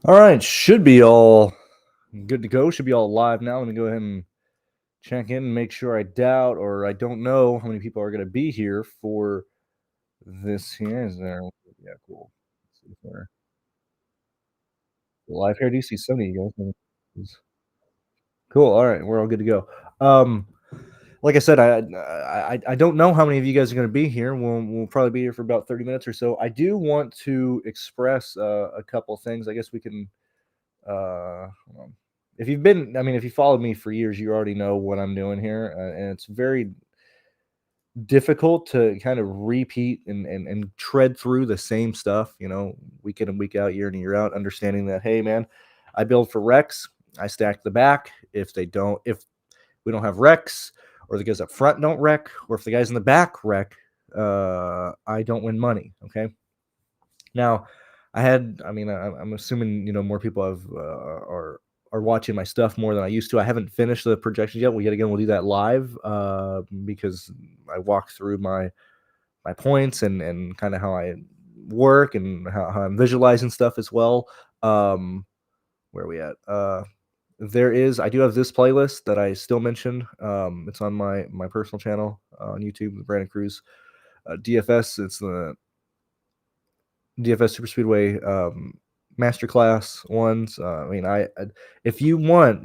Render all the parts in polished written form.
All right, should be all good to go. Should be all live now. Let me go ahead and check in and make sure I doubt or I don't know how many people are going to be here for this here. Is there? Yeah, cool. Let's see if we're live here. Do you see Sony, you guys? Cool. All right, we're all good to go. Like I said, I don't know how many of you guys are going to be here. We'll probably be here for about 30 minutes or so. I do want to express a couple things. I guess we can. Hold on. If you followed me for years, you already know what I'm doing here, and it's very difficult to kind of repeat and tread through the same stuff, week in and week out, year in and year out, understanding that, hey, man, I build for Rex. I stack the back. If we don't have Rex, or the guys up front don't wreck, or if the guys in the back wreck, I don't win money. Okay. Now, I'm assuming more people are watching my stuff more than I used to. I haven't finished the projections yet. We'll do that live because I walk through my points and kind of how I work and how I'm visualizing stuff as well. Where are we at? I do have this playlist that I still mentioned. It's on my personal channel on YouTube, Brandon Cruz. DFS, it's the DFS Super Speedway Masterclass ones. If you want,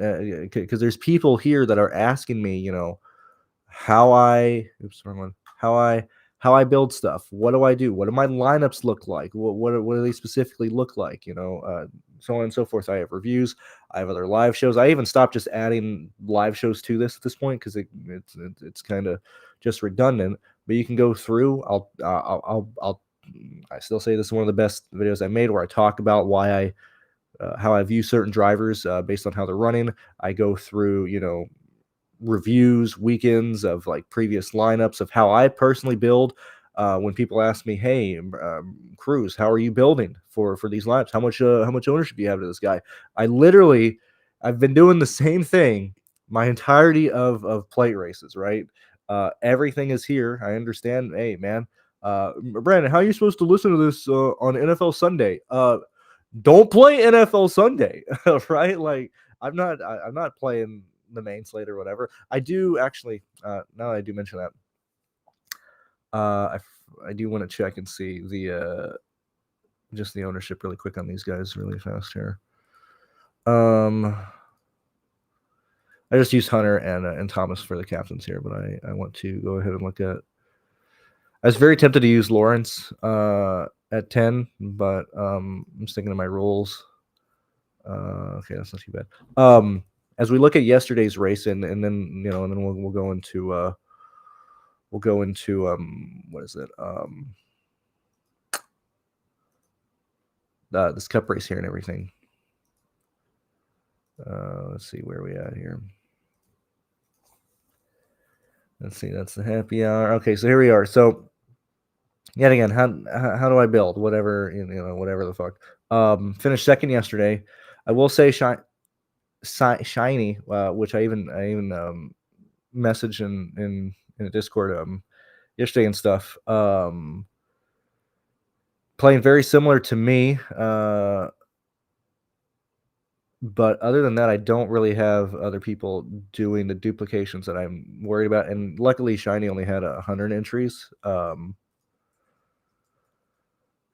because there's people here that are asking me, how I build stuff. What do I do? What do my lineups look like? What do they specifically look like? So on and so forth. I have reviews. I have other live shows. I even stopped just adding live shows to this at this point because it's kind of just redundant. But you can go through. I still say this is one of the best videos I made, where I talk about how I view certain drivers based on how they're running. I go through, reviews, weekends of like previous lineups of how I personally build. When people ask me, "Hey, Cruz, how are you building for these lineups? How much ownership do you have to this guy?" I've been doing the same thing my entirety of plate races, right? Everything is here. I understand. Hey, man. Brandon, how are you supposed to listen to this on NFL Sunday? Don't play NFL Sunday, right? Like I'm not playing the main slate or whatever. I do actually. Now that I do mention that, I do want to check and see the just the ownership really quick on these guys really fast here. I just used Hunter and Thomas for the captains here, but I want to go ahead and look at. I was very tempted to use Lawrence at 10, but I'm sticking to my rules. Okay, that's not too bad. As we look at yesterday's race, and then we'll go into what is it? This cup race here and everything. Let's see where we at here. Let's see, that's the happy hour. Okay, so here we are. So yet again, how do I build? Whatever, whatever the fuck. Finished second yesterday. I will say shiny, which I even messaged in a Discord yesterday and stuff. Playing very similar to me. But other than that, I don't really have other people doing the duplications that I'm worried about. And luckily, Shiny only had 100 entries.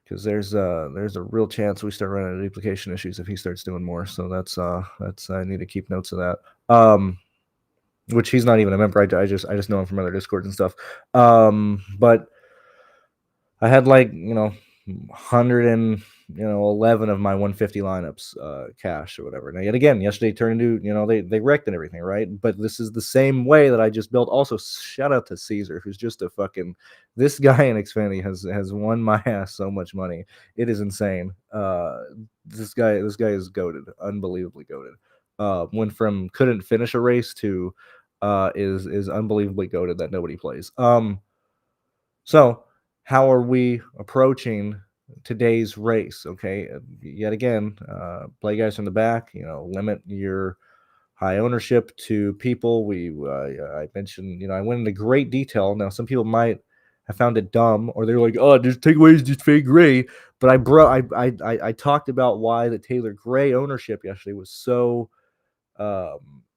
Because there's a real chance we start running into duplication issues if he starts doing more. So that's I need to keep notes of that. Which he's not even a member. I just know him from other Discords and stuff. But I had 111 of my 150 lineups cash or whatever. Now, yet again, yesterday turned into, they wrecked and everything, right? But this is the same way that I just built. Also, shout out to Caesar, who's just this guy in Xfinity has won my ass so much money. It is insane. This guy is goated, unbelievably goated. Went from couldn't finish a race to is unbelievably goated that nobody plays. So how are we approaching today's race? Okay, yet again, play guys from the back. Limit your high ownership to people. I mentioned, I went into great detail. Now, some people might have found it dumb, or they're like, "Oh, just take away this fake gray." But I talked about why the Taylor Gray ownership yesterday was so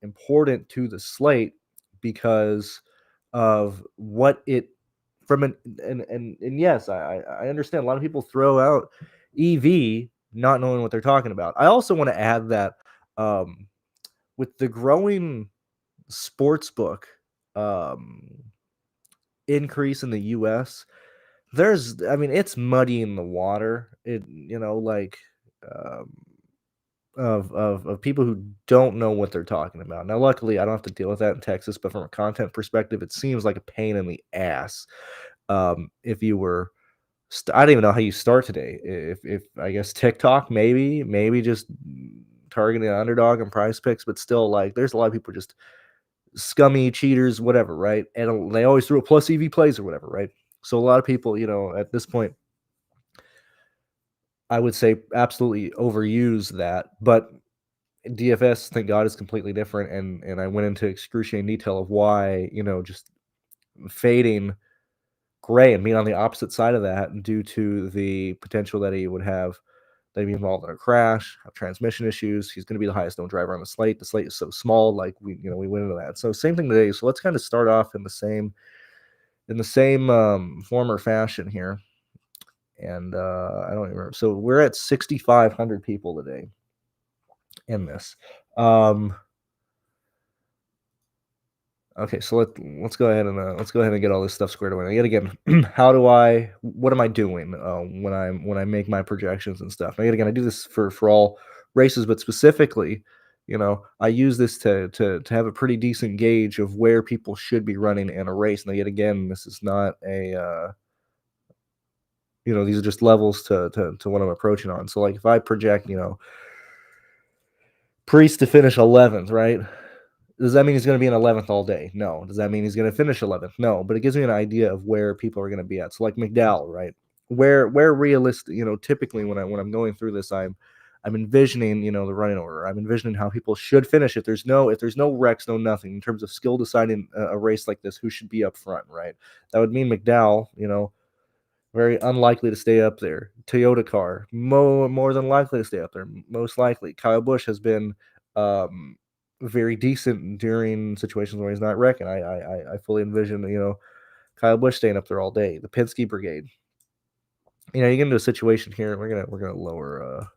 important to the slate because of what it from an and yes, I understand a lot of people throw out EV not knowing what they're talking about. I also want to add that um, with the growing sports book um, increase in the U.S., I mean, it's muddy in the water. Like um, of people who don't know what they're talking about. Now, luckily, I don't have to deal with that in Texas, but from a content perspective, it seems like a pain in the ass. If you were, I don't even know how you start today. If I guess TikTok, maybe just targeting an underdog and price picks, but still, like, there's a lot of people just scummy cheaters, whatever, right? And they always throw a plus EV plays or whatever, right? So a lot of people, at this point, I would say absolutely overuse that, but DFS, thank God, is completely different, and I went into excruciating detail of why, just fading Gray and being on the opposite side of that due to the potential that he would have that he'd be involved in a crash, have transmission issues. He's going to be the highest known driver on the slate. The slate is so small, like we went into that. So same thing today. So let's kind of start off in the same form or fashion here. And I don't even remember. So we're at 6,500 people today in this. Okay, so let's go ahead and get all this stuff squared away. Yet again, what am I doing when I make my projections and stuff? Now, yet again, I do this for all races, but specifically, I use this to have a pretty decent gauge of where people should be running in a race. Now, yet again, this is not these are just levels to what I'm approaching on. So, like, if I project, Priest to finish 11th, right? Does that mean he's going to be in 11th all day? No. Does that mean he's going to finish 11th? No. But it gives me an idea of where people are going to be at. So, like McDowell, right? Where realistic, typically when I'm going through this, I'm envisioning, the running order. I'm envisioning how people should finish. If there's no wrecks, no nothing in terms of skill deciding a race like this, who should be up front, right? That would mean McDowell, very unlikely to stay up there. Toyota car, more than likely to stay up there. Most likely. Kyle Busch has been very decent during situations where he's not wrecking. I fully envision, Kyle Busch staying up there all day. The Penske Brigade. You get into a situation here. We're gonna lower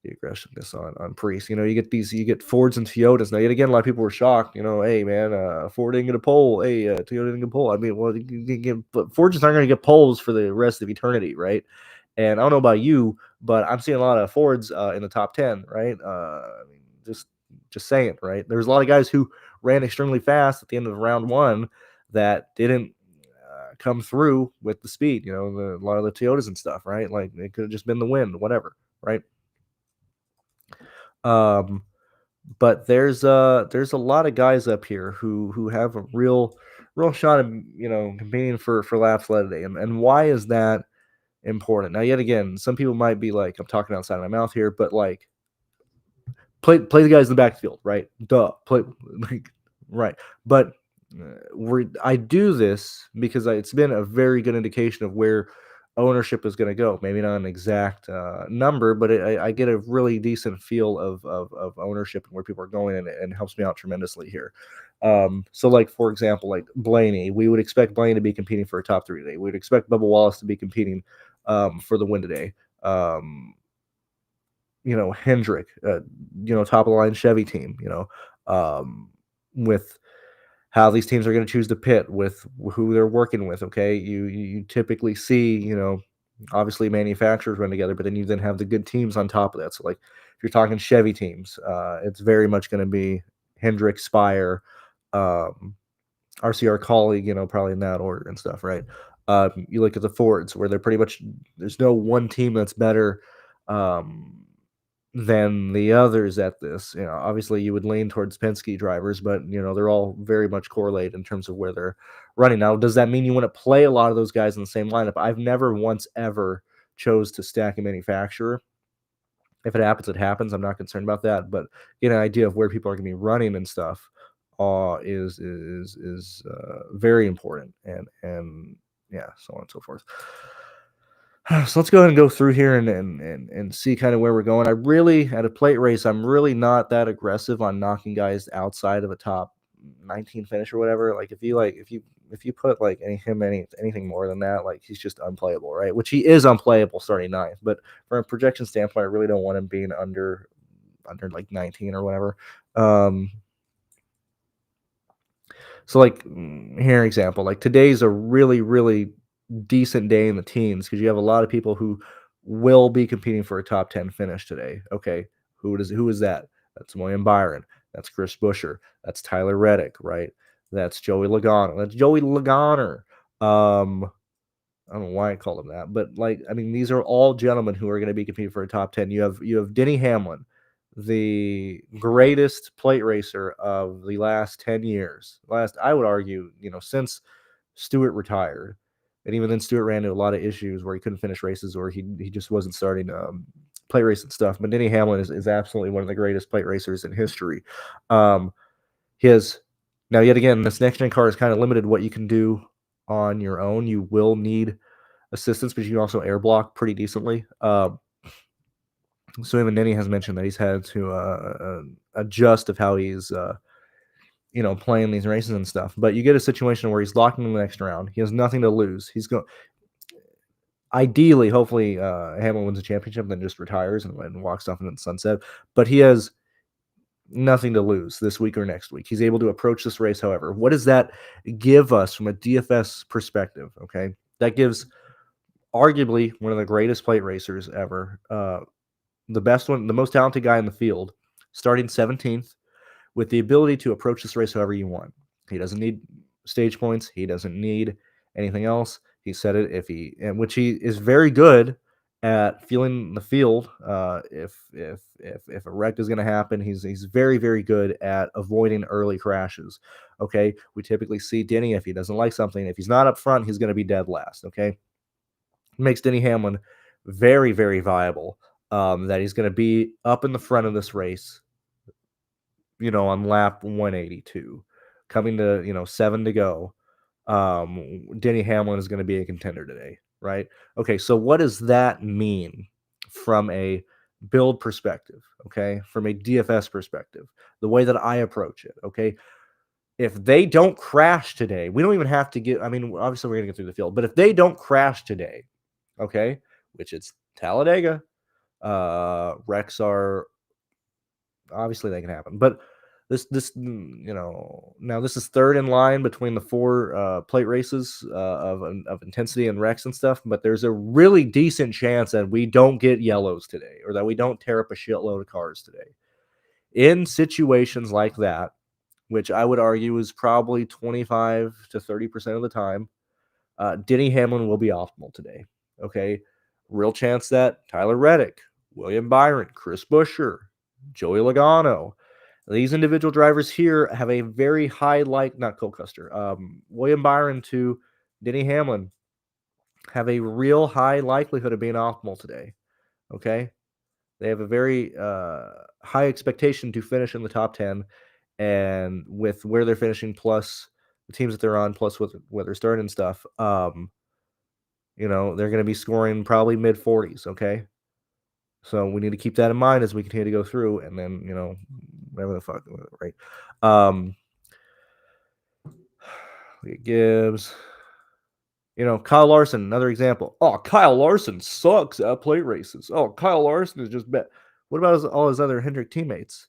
the aggressiveness on Priest. You get Fords and Toyotas. Now, yet again, a lot of people were shocked. Hey man, Ford didn't get a pole. Hey, Toyota didn't get a pole. I mean, well, but Ford's just aren't going to get poles for the rest of eternity, right? And I don't know about you, but I'm seeing a lot of Fords in the top 10, right? I mean, just saying, right? There's a lot of guys who ran extremely fast at the end of round one that didn't come through with the speed. A lot of the Toyotas and stuff, right? Like, it could have just been the wind, whatever, right? But there's a lot of guys up here who have a real shot of competing for laps led today. And why is that important? Now, yet again, some people might be like, I'm talking outside of my mouth here, but like, play the guys in the backfield, right? Duh, play like, right. But I do this because it's been a very good indication of where ownership is going to go. Maybe not an exact number, but I get a really decent feel of ownership and where people are going, and it helps me out tremendously here. So, like, for example, like Blaney, we would expect Blaney to be competing for a top 3 today. We'd expect Bubba Wallace to be competing for the win today. Hendrick, top of the line Chevy team, with how these teams are going to choose to pit, with who they're working with. Okay. You typically see, obviously manufacturers run together, but then you have the good teams on top of that. So, like, if you're talking Chevy teams, it's very much going to be Hendrick, Spire, RCR colleague, probably in that order and stuff, right? You look at the Fords, where they're pretty much, there's no one team that's better than the others at this. Obviously you would lean towards Penske drivers, but they're all very much correlated in terms of where they're running. Now, does that mean you want to play a lot of those guys in the same lineup? I've never once ever chose to stack a manufacturer. If it happens, it happens. I'm not concerned about that, but get an idea of where people are going to be running and stuff is very important, and yeah, so on and so forth. So let's go ahead and go through here and see kind of where we're going. I really, at a plate race, I'm really not that aggressive on knocking guys outside of a top 19 finish or whatever. Like if you put like anything more than that, like he's just unplayable, right? Which he is unplayable starting ninth. But from a projection standpoint, I really don't want him being under like 19 or whatever. So like here, example, like today's a really, really decent day in the teens because you have a lot of people who will be competing for a top 10 finish today. Okay. Who is that? That's William Byron. That's Chris Buescher. That's Tyler Reddick, right? That's Joey Logano. That's Joey Logano. I don't know why I called him that, but like I mean, these are all gentlemen who are going to be competing for a top 10. You have Denny Hamlin, the greatest plate racer of the last 10 years. I would argue, since Stewart retired. And even then Stewart ran into a lot of issues where he couldn't finish races or he just wasn't starting plate race and stuff. But Denny Hamlin is absolutely one of the greatest plate racers in history. His now yet again, this next gen car is kind of limited what you can do on your own. You will need assistance, but you can also air block pretty decently. So even Denny has mentioned that he's had to adjust of how he's playing these races and stuff. But you get a situation where he's locking in the next round. He has nothing to lose. He's going. Ideally, hopefully, Hamlin wins a championship and then just retires and walks off into the sunset. But he has nothing to lose this week or next week. He's able to approach this race, however. What does that give us from a DFS perspective? Okay, that gives arguably one of the greatest plate racers ever, the best one, the most talented guy in the field, starting 17th, with the ability to approach this race however you want. He doesn't need stage points. He doesn't need anything else. He said it which he is very good at feeling the field. If a wreck is going to happen, he's very, very good at avoiding early crashes. Okay, we typically see Denny, if he doesn't like something, if he's not up front, he's going to be dead last. Okay, it makes Denny Hamlin very, very viable. That he's going to be up in the front of this race, on lap 182, coming to, 7 to go. Denny Hamlin is going to be a contender today, right? Okay, so what does that mean from a build perspective, okay? From a DFS perspective, the way that I approach it, okay? If they don't crash today, we don't even have to get, obviously we're going to get through the field, but if they don't crash today, okay, which it's Talladega, wrecks are obviously they can happen, but this now this is third in line between the four plate races of intensity and wrecks and stuff, but there's a really decent chance that we don't get yellows today or that we don't tear up a shitload of cars today. In situations like that, which I would argue is probably 25 to 30% of the time, Denny Hamlin will be optimal today. Okay, real chance that Tyler Reddick, William Byron, Chris Buescher, Joey Logano, these individual drivers here have a very high not Cole Custer, William Byron to Denny Hamlin have a real high likelihood of being optimal today. Okay, they have a very high expectation to finish in the top 10, and with where they're finishing, plus the teams that they're on, plus with where they're starting and stuff, they're going to be scoring probably mid 40s. Okay. So we need to keep that in mind as we continue to go through, and then whatever the fuck, right? Gibbs, Kyle Larson, another example. Oh, Kyle Larson sucks at plate races. Oh, Kyle Larson is just bad. What about all his other Hendrick teammates?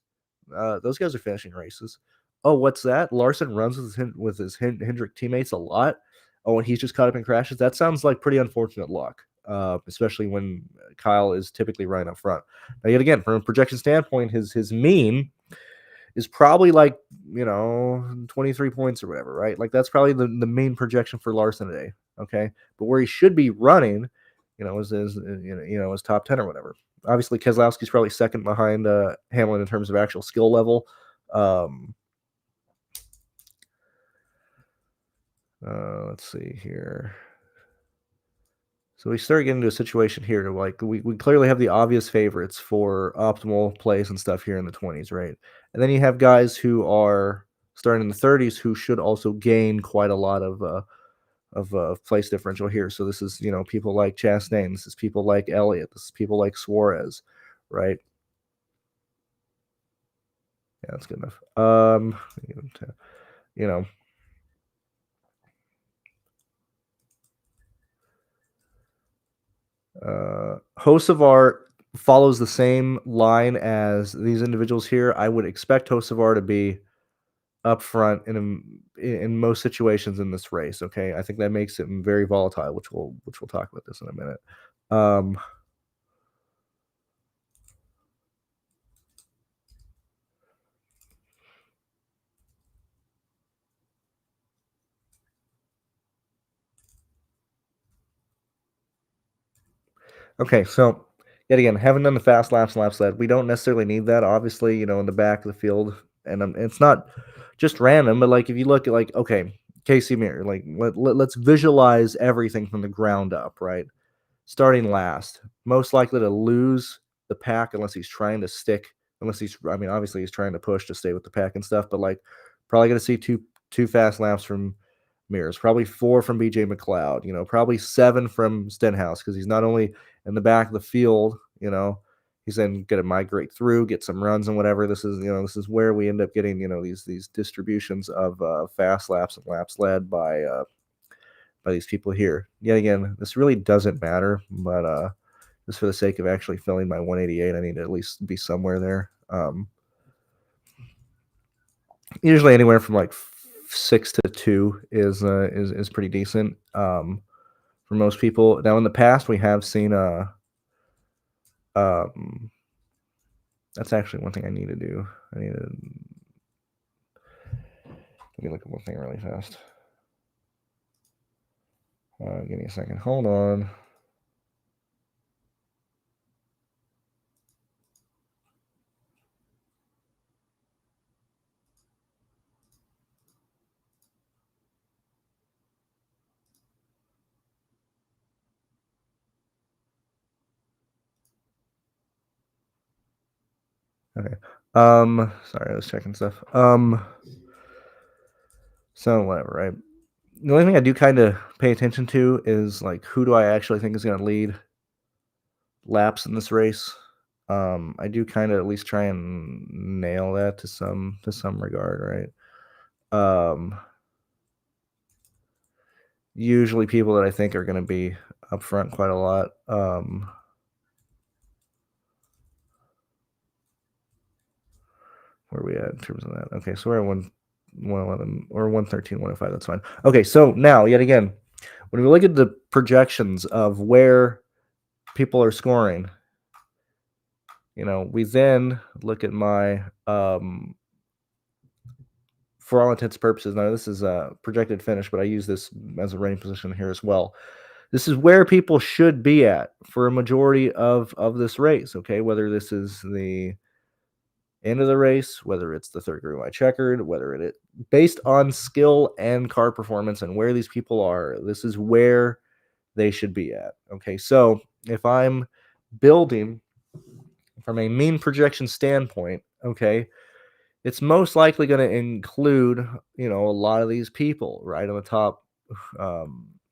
Those guys are finishing races. Oh, what's that? Larson runs with his Hendrick teammates a lot. Oh, and he's just caught up in crashes. That sounds like pretty unfortunate luck. Especially when Kyle is typically right up front. Now, yet again, from a projection standpoint, his mean is probably like 23 points or whatever, right? Like that's probably the main projection for Larson today. Okay, but where he should be running, is his top 10 or whatever. Obviously, Keselowski's probably second behind Hamlin in terms of actual skill level. Let's see here. So we start getting into a situation here to like we clearly have the obvious favorites for optimal plays and stuff here in the 20s, right? And then you have guys who are starting in the 30s who should also gain quite a lot of place differential here. So this is, people like Chastain. This is people like Elliott. This is people like Suarez, right? Yeah, that's good enough. You know, Hocevar follows the same line as these individuals here. I would expect Hocevar to be up front in most situations in this race. Okay, I think that makes it very volatile, which we'll talk about this in a minute. Okay, so yet again, haven't done the fast laps and laps led. We don't necessarily need that, obviously, in the back of the field, and it's not just random, but like if you look at like okay, Casey Mir, like let's visualize everything from the ground up, right? Starting last, most likely to lose the pack unless he's trying to stick, I mean, obviously he's trying to push to stay with the pack and stuff, but like probably going to see two fast laps from Mears, probably 4 from BJ McLeod, probably 7 from Stenhouse because he's not only in the back of the field, he's then going to migrate through, get some runs and whatever. This is where we end up getting, these distributions of fast laps and laps led by these people here. Yet again, this really doesn't matter, but just for the sake of actually filling my 188, I need to at least be somewhere there. Usually anywhere from like 6 to 2 is pretty decent for most people. Now in the past we have seen that's actually one thing I need to do. Let me look at one thing really fast. Give me a second. Hold on. Okay. Sorry, I was checking stuff. So whatever, right? The only thing I do kind of pay attention to is like who do I actually think is going to lead laps in this race. I do kind of at least try and nail that to some regard, right? Usually people that I think are going to be up front quite a lot. Where are we at in terms of that? Okay, so we're at 111 or 113, 105. That's fine. Okay, so now yet again, when we look at the projections of where people are scoring, we then look at my for all intents and purposes. Now this is a projected finish, but I use this as a running position here as well. This is where people should be at for a majority of this race. Okay, whether this is the end of the race, whether it's the third green white checkered, whether it based on skill and car performance and where these people are, this is where they should be at. Okay, so if I'm building from a mean projection standpoint, okay, it's most likely going to include, a lot of these people right on the top,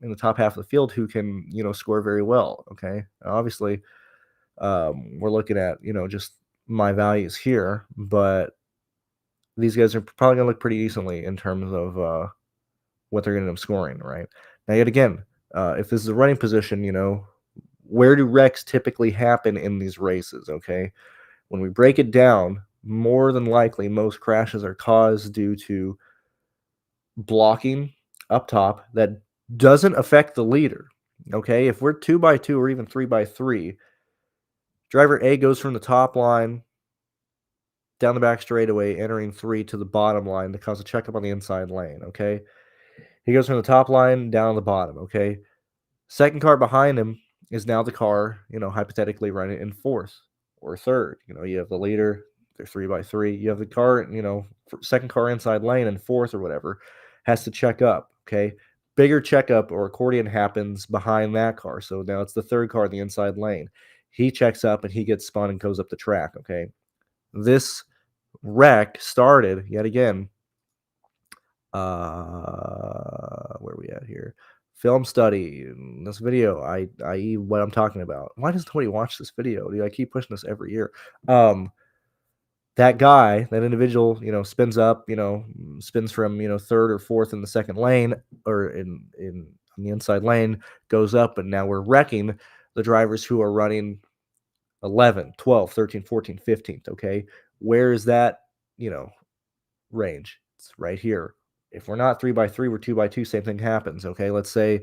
in the top half of the field who can, score very well. Okay, obviously, we're looking at, just my values here, but these guys are probably going to look pretty decently in terms of what they're going to end up scoring. Right now, yet again, if this is a running position, where do wrecks typically happen in these races? Okay, when we break it down, more than likely, most crashes are caused due to blocking up top that doesn't affect the leader. Okay, if we're 2x2 or even 3x3, driver A goes from the top line down the back straightaway, entering 3 to the bottom line to cause a checkup on the inside lane. Okay, he goes from the top line down the bottom. Okay, second car behind him is now the car, hypothetically running in fourth or third. You have the leader, they're 3x3. You have the car, second car inside lane in fourth or whatever, has to check up. Okay. Bigger checkup or accordion happens behind that car. So now it's the third car in the inside lane. He checks up and he gets spun and goes up the track. Okay. This wreck started yet again. Where are we at here? film study in this video, i.e. what I'm talking about. Why does nobody watch this video? Dude, I keep pushing this every year. That guy, that individual, spins up, spins from, third or fourth in the second lane or in on the inside lane, goes up, and now we're wrecking the drivers who are running 11, 12, 13, 14, 15th, okay? Where is that, you know, range? It's right here. If we're not 3 by 3, we're 2 by 2, same thing happens, okay? Let's say,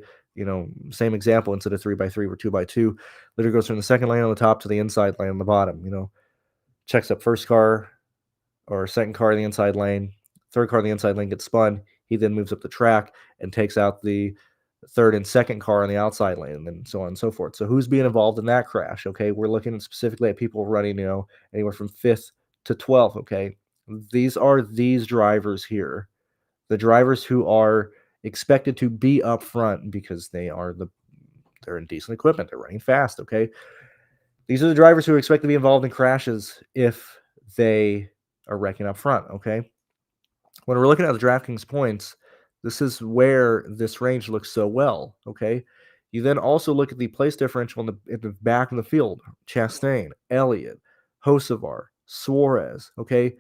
same example, instead of 3 by 3, we're 2 by 2. Leader goes from the second lane on the top to the inside lane on the bottom, checks up first car or second car in the inside lane. Third car in the inside lane gets spun. He then moves up the track and takes out the third and second car on the outside lane, and so on and so forth. So who's being involved in that crash? Okay, we're looking specifically at people running, anywhere from 5th to 12th. Okay, these are these drivers here, the drivers who are expected to be up front because they're in decent equipment, they're running fast. Okay, these are the drivers who are expected to be involved in crashes if they are wrecking up front. Okay, when we're looking at the DraftKings points, this is where this range looks so well. Okay, you then also look at the place differential in the back of the field: Chastain, Elliott, Hocevar, Suarez. Okay,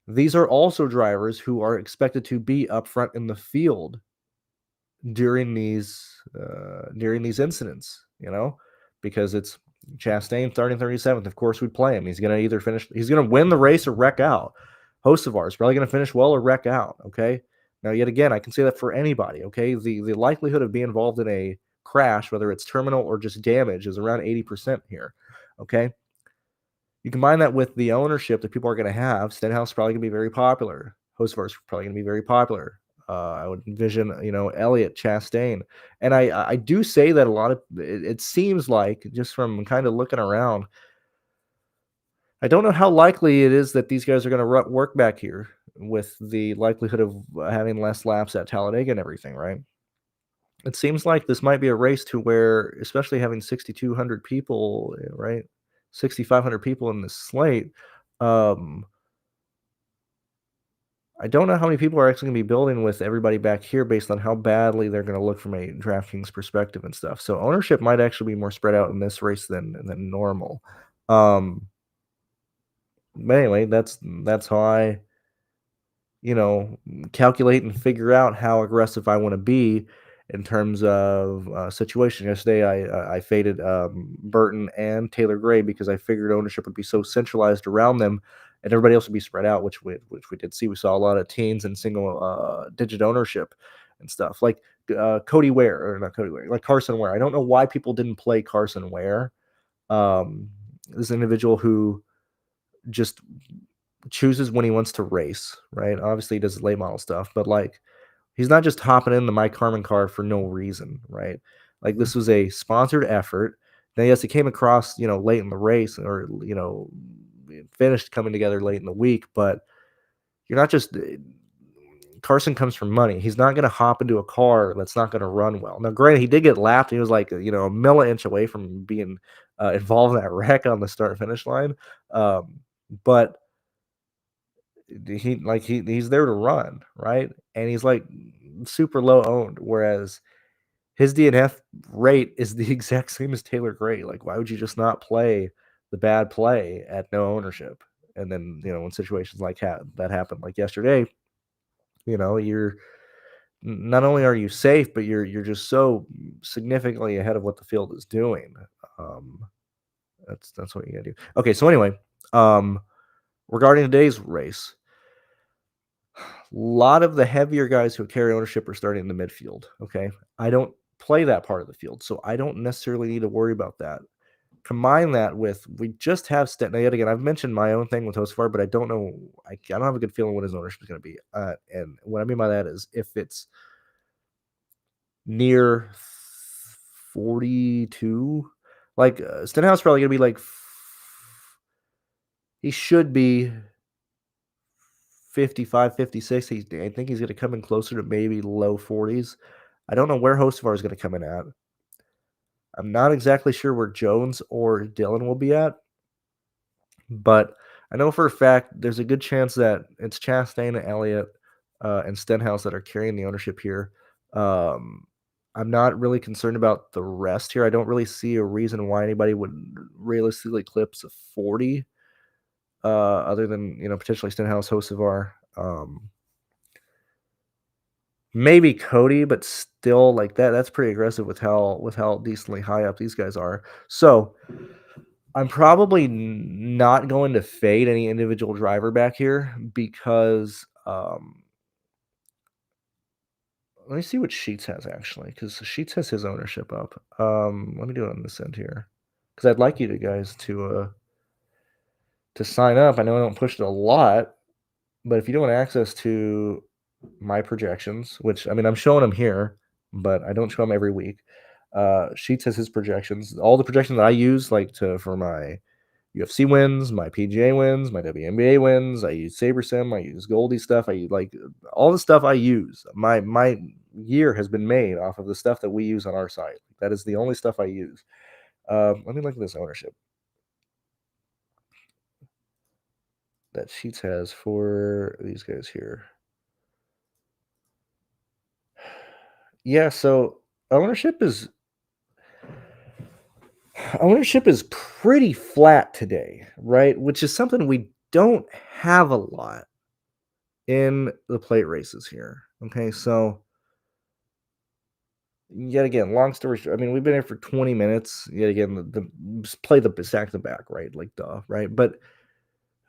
these are also drivers who are expected to be up front in the field during these incidents. Because it's Chastain starting 37th. Of course, we'd play him. He's going to win the race or wreck out. Hocevar is probably going to finish well or wreck out. Okay. Now, yet again, I can say that for anybody. Okay. The likelihood of being involved in a crash, whether it's terminal or just damage, is around 80% here. Okay. You combine that with the ownership that people are going to have. Stenhouse is probably going to be very popular. Hocevar is probably going to be very popular. I would envision, Elliott, Chastain. And I do say that a lot of it seems like, just from kind of looking around, I don't know how likely it is that these guys are going to work back here with the likelihood of having less laps at Talladega and everything, right? It seems like this might be a race to where, especially having 6,200 people, right? 6,500 people in this slate. I don't know how many people are actually going to be building with everybody back here based on how badly they're going to look from a DraftKings perspective and stuff. So ownership might actually be more spread out in this race than normal. But anyway, that's how I, calculate and figure out how aggressive I want to be in terms of situation. Yesterday, I faded Burton and Taylor Gray because I figured ownership would be so centralized around them, and everybody else would be spread out, which we did see. We saw a lot of teens and single digit ownership and stuff like Cody Ware, or not Cody Ware, like Carson Ware. I don't know why people didn't play Carson Ware. This individual who just chooses when he wants to race, right? Obviously, he does late model stuff, but like, he's not just hopping in the Mike Harmon car for no reason, right? Like, this was a sponsored effort. Now, yes, it came across, late in the race, or, finished coming together late in the week, but you're not just Carson comes from money. He's not going to hop into a car that's not going to run well. Now, granted, he did get lapped. He was like, a milli-inch away from being involved in that wreck on the start finish line. But he's there to run, right? And he's like super low owned, whereas his DNF rate is the exact same as Taylor Gray. Like, why would you just not play the bad play at no ownership? And then, when situations like that happen, like yesterday, you're not only are you safe, but you're just so significantly ahead of what the field is doing. That's what you gotta do. Okay, so anyway, regarding today's race, a lot of the heavier guys who carry ownership are starting in the midfield. Okay, I don't play that part of the field, so I don't necessarily need to worry about that. Combine that with, we just have now yet again, I've mentioned my own thing with Hocevar, but I don't know, I don't have a good feeling what his ownership is going to be. And what I mean by that is, if it's near 42, like Stenhouse probably going to be like, he should be 55, 56. I think he's going to come in closer to maybe low 40s. I don't know where Hocevar is going to come in at. I'm not exactly sure where Jones or Dillon will be at, but I know for a fact there's a good chance that it's Chastain, Elliott, and Stenhouse that are carrying the ownership here. I'm not really concerned about the rest here. I don't really see a reason why anybody would realistically clips a 40, other than, potentially Stenhouse, Hocevar, maybe Cody, but still like that's pretty aggressive with how decently high up these guys are. So I'm probably not going to fade any individual driver back here because let me see what Sheets has actually, because Sheets has his ownership up. Let me do it on this end here, because I'd like you guys to sign up. I know I don't push it a lot, but if you don't want access to my projections, which I mean I'm showing them here, but I don't show them every week. Sheets has his projections, all the projections that I use, like for my UFC wins, my PGA wins, my WNBA wins. I use SaberSim, I use Goldie stuff. I use like all the stuff I use. My year has been made off of the stuff that we use on our site. That is the only stuff I use. Let me look at this ownership that Sheets has for these guys here. Yeah, so ownership is pretty flat today, right? Which is something we don't have a lot in the plate races here. Okay, so yet again, long story short, I mean, we've been here for 20 minutes. Yet again, just play the stack the back, right? Like duh, right? But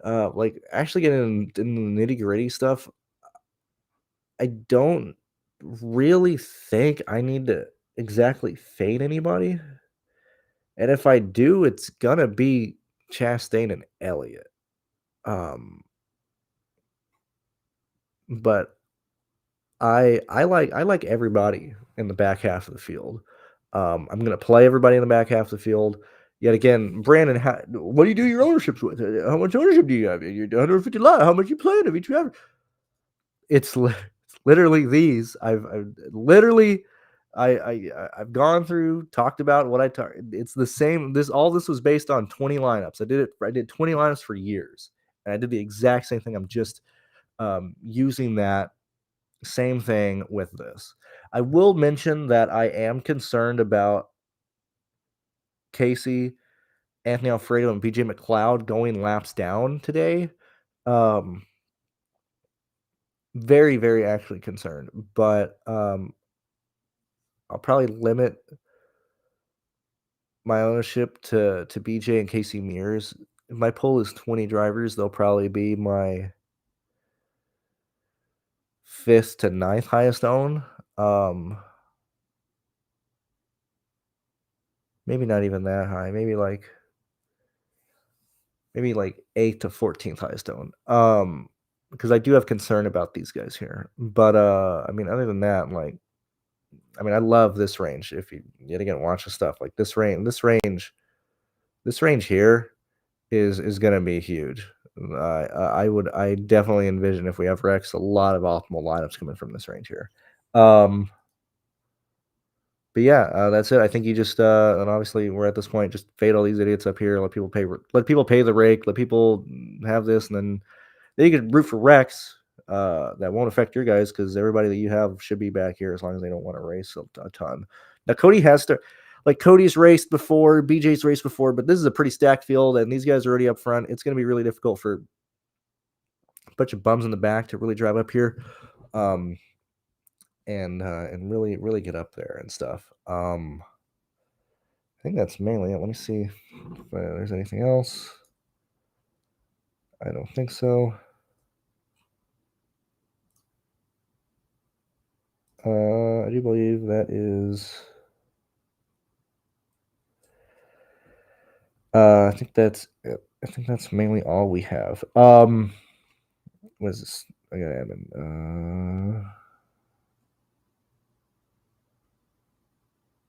like actually getting in the nitty gritty stuff, I don't really think I need to exactly fade anybody. And if I do, it's gonna be Chastain and Elliott. Um, but I like everybody in the back half of the field. I'm gonna play everybody in the back half of the field. Yet again, Brandon, what do you do your ownerships with? How much ownership do you have? You're 150 lot. How much you playing of each driver? It's literally these. I've literally I've gone through, talked about what I talked. It's the same. This was based on 20 lineups. I did 20 lineups for years, and I did the exact same thing. I'm just using that same thing with this. I will mention that I am concerned about Casey, Anthony Alfredo, and BJ McLeod going laps down today. Um, very, very actually concerned, but I'll probably limit my ownership to BJ and Casey Mears. If my poll is 20 drivers, they'll probably be my fifth to ninth highest own. Maybe not even that high. Maybe like 8th to 14th highest own. Because I do have concern about these guys here. But I mean, other than that, like, I mean, I love this range. If you yet again watch the stuff like this range here is gonna be huge. I definitely envision, if we have Rex, a lot of optimal lineups coming from this range here. But yeah, that's it. I think you just and obviously we're at this point, just fade all these idiots up here. Let people pay the rake. Let people have this, and then you can root for Rex. That won't affect your guys because everybody that you have should be back here as long as they don't want to race a ton. Now Cody has to, like Cody's raced before, BJ's raced before, but this is a pretty stacked field, and these guys are already up front. It's going to be really difficult for a bunch of bums in the back to really drive up here. And really get up there and stuff. I think that's mainly it. Let me see if there's anything else. I don't think so. I do believe that is. I think that's it. I think that's mainly all we have. What is this? I gotta add in.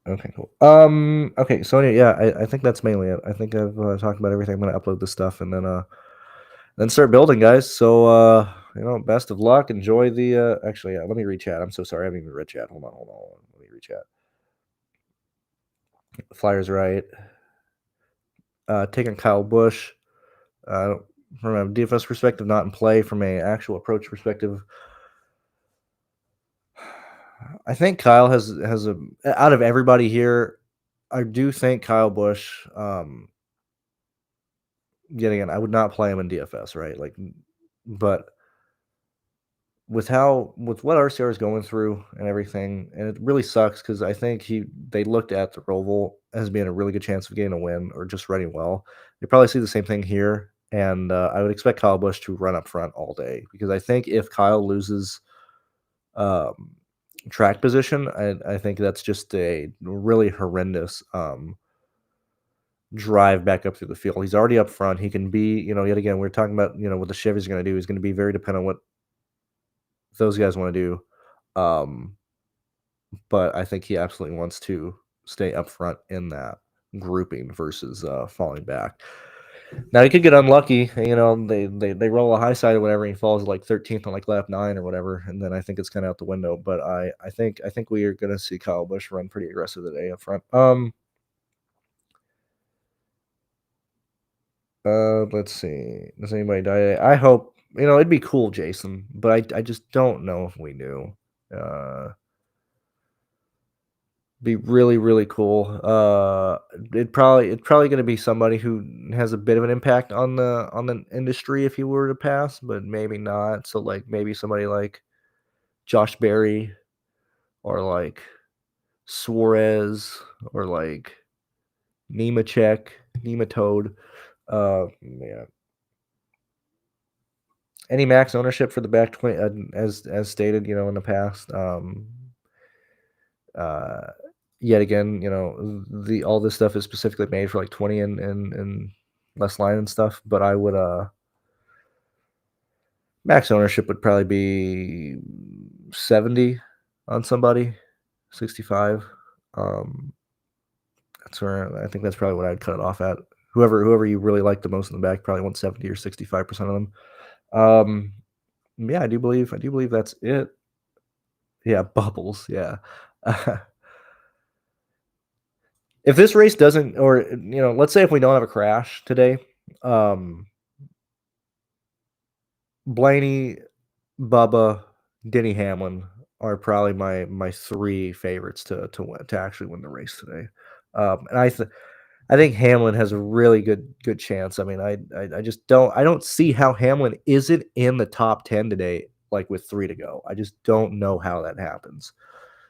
Okay, cool. Okay, so yeah, I think that's mainly it. I think I've talked about everything. I'm gonna upload this stuff and then start building, guys. So best of luck. Enjoy the actually, yeah, let me read chat. I'm so sorry, I haven't even read chat. Hold on. Let me read chat. Flyers right. Taking Kyle Busch. From a DFS perspective, not in play. From a actual approach perspective, I think Kyle has a out of everybody here, I do think Kyle Busch, yet again, I would not play him in DFS, right? Like, but with what RCR is going through and everything, and it really sucks because I think they looked at the Roval as being a really good chance of getting a win or just running well. They probably see the same thing here, and I would expect Kyle Busch to run up front all day because I think if Kyle loses um, track position, I think that's just a really horrendous drive back up through the field. He's already up front. He can be, yet again, we're talking about, what the Chevy's going to do. He's going to be very dependent on what those guys want to do. But I think he absolutely wants to stay up front in that grouping versus falling back. Now he could get unlucky, they roll a high side or whatever, and he falls like 13th on like lap 9 or whatever, and then I think it's kind of out the window. But I think we are going to see Kyle Busch run pretty aggressive today up front. Let's see. Does anybody die? I hope it'd be cool, Jason, but I just don't know if we knew. Be really, really cool. It's probably going to be somebody who has a bit of an impact on the industry if he were to pass, but maybe not. So like maybe somebody like Josh Berry or like Suarez or like Nematode. Yeah. Any max ownership for the back 20 as stated, in the past. Uh, Yet again, the all this stuff is specifically made for like 20 and less line and stuff. But I would max ownership would probably be 70 on somebody, 65. I think that's probably what I'd cut it off at. Whoever you really like the most in the back probably wants 70 or 65% of them. Yeah, I do believe that's it. Yeah, bubbles. Yeah. If this race doesn't, or let's say if we don't have a crash today, Blaney, Bubba, Denny Hamlin are probably my 3 favorites to actually win the race today. And I think Hamlin has a really good chance. I mean, I just don't see how Hamlin isn't in the top 10 today, like with 3 to go. I just don't know how that happens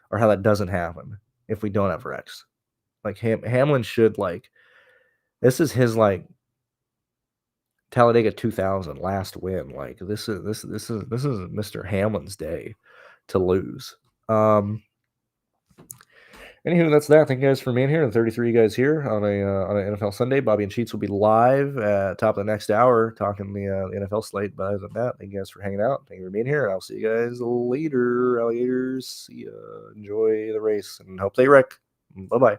or how that doesn't happen if we don't have Rex. Like Hamlin should this is his Talladega 2000 last win. Like this is Mr. Hamlin's day to lose. Anywho, that's that. Thank you guys for being here. And 33 guys here on an NFL Sunday. Bobby and Sheets will be live at top of the next hour talking the NFL slate. But other than that, thank you guys for hanging out. Thank you for being here. And I'll see you guys later, alligators. See ya. Enjoy the race and hope they wreck. Bye-bye.